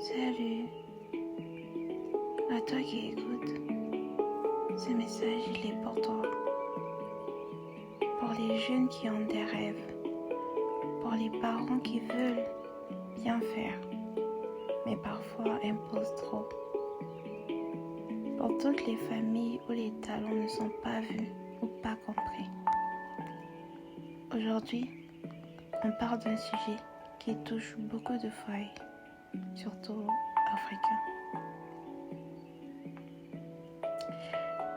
Salut, à toi qui écoutes. Ce message, il est pour toi. Pour les jeunes qui ont des rêves. Pour les parents qui veulent bien faire, mais parfois imposent trop. Pour toutes les familles où les talents ne sont pas vus ou pas compris. Aujourd'hui, on parle d'un sujet qui touche beaucoup de foyers, surtout africains,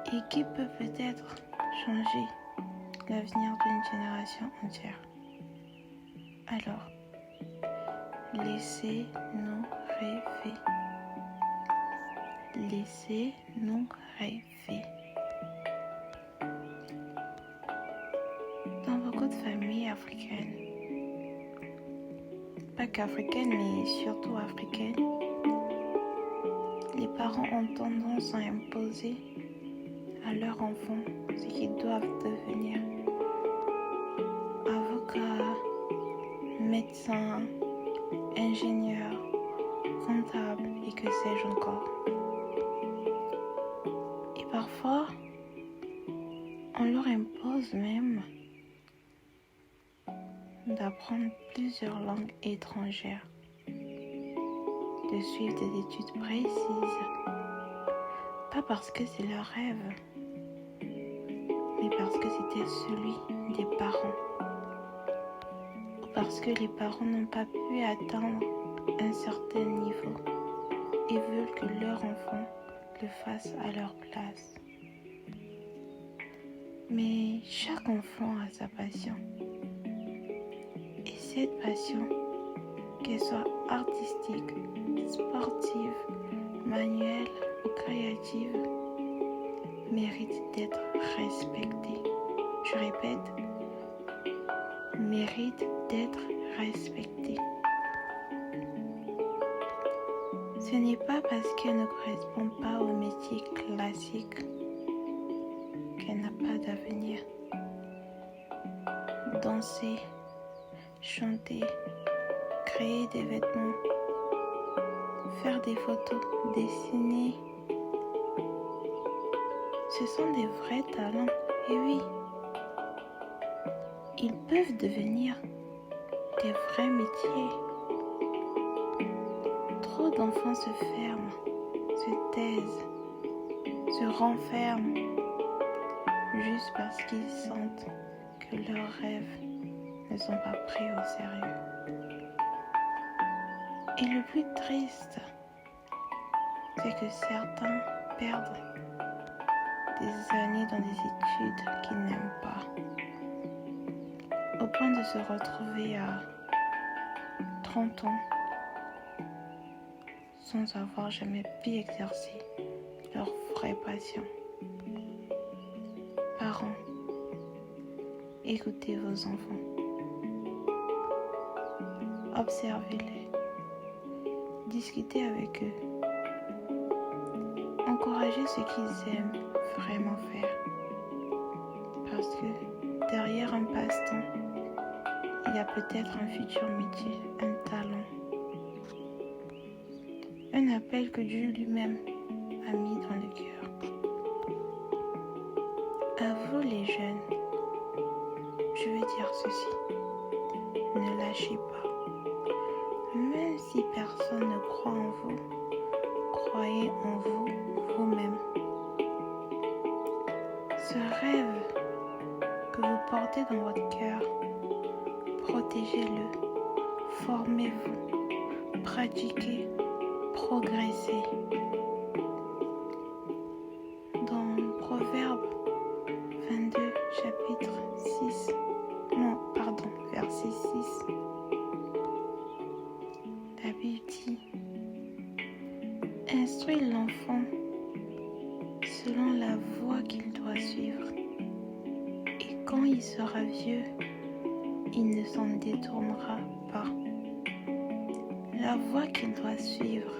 et qui peut peut-être changer l'avenir d'une génération entière. Alors, laissez-nous rêver. Laissez-nous rêver. Dans beaucoup de familles africaines, pas qu'africaines, mais surtout africaines, les parents ont tendance à imposer à leurs enfants ce qu'ils doivent devenir. Avocats, médecins, ingénieurs, comptables et que sais-je encore. Et parfois, on leur impose même d'apprendre plusieurs langues étrangères, de suivre des études précises, pas parce que c'est leur rêve, mais parce que c'était celui des parents, ou parce que les parents n'ont pas pu atteindre un certain niveau et veulent que leur enfant le fasse à leur place. Mais chaque enfant a sa passion. Et cette passion, qu'elle soit artistique, sportive, manuelle ou créative, mérite d'être respectée. Je répète, mérite d'être respectée. Ce n'est pas parce qu'elle ne correspond pas au métier classique qu'elle n'a pas d'avenir. Danser, chanter, créer des vêtements, faire des photos, dessiner, ce sont des vrais talents. Et oui, ils peuvent devenir des vrais métiers. Trop d'enfants se ferment, se taisent, se renferment juste parce qu'ils sentent que leurs rêves ne sont pas pris au sérieux. Et le plus triste, c'est que certains perdent des années dans des études qu'ils n'aiment pas, au point de se retrouver à 30 ans sans avoir jamais pu exercer leur vraie passion. Parents, écoutez vos enfants. Observez-les. Discutez avec eux. Encouragez ce qu'ils aiment vraiment faire. Parce que derrière un passe-temps, il y a peut-être un futur métier, un talent. Un appel que Dieu lui-même a mis dans le cœur. À vous les jeunes, je veux dire ceci. Ne lâchez pas. Même si personne ne croit en vous, croyez en vous, vous-même. Ce rêve que vous portez dans votre cœur, protégez-le, formez-vous, pratiquez, progressez. Dans Proverbe 22, verset 6, la Bible dit: instruis l'enfant selon la voie qu'il doit suivre, et quand il sera vieux, il ne s'en détournera pas. La voie qu'il doit suivre,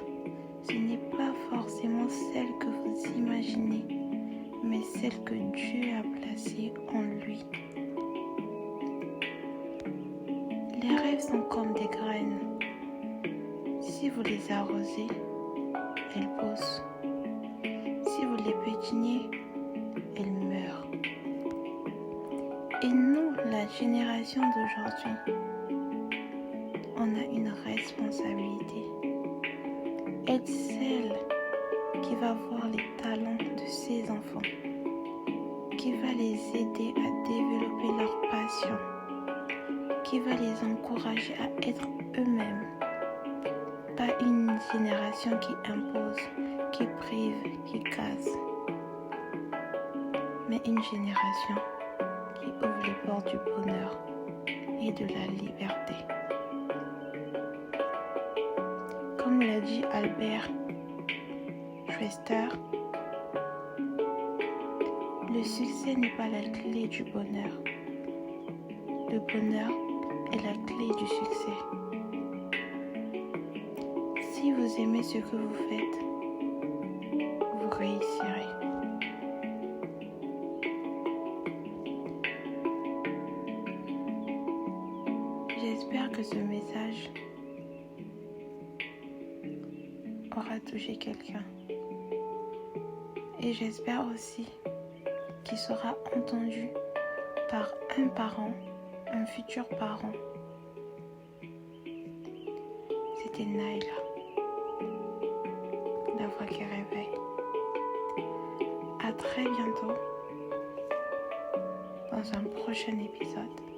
ce n'est pas forcément celle que vous imaginez, mais celle que Dieu a placée en lui. Les rêves sont comme des graines. Si vous les arrosez, elles poussent. Si vous les pétinez, elles meurent. Et nous, la génération d'aujourd'hui, on a une responsabilité. Être celle qui va voir les talents de ses enfants, qui va les aider à développer leur passion, qui va les encourager à être eux-mêmes. Pas une génération qui impose, qui prive, qui casse, mais une génération qui ouvre les portes du bonheur et de la liberté. Comme l'a dit Albert Schweitzer, le succès n'est pas la clé du bonheur. Le bonheur est la clé du succès. Si vous aimez ce que vous faites, vous réussirez. J'espère que ce message aura touché quelqu'un. Et j'espère aussi qu'il sera entendu par un parent, un futur parent. C'était Naila, la voix qui réveille. À très bientôt dans un prochain épisode.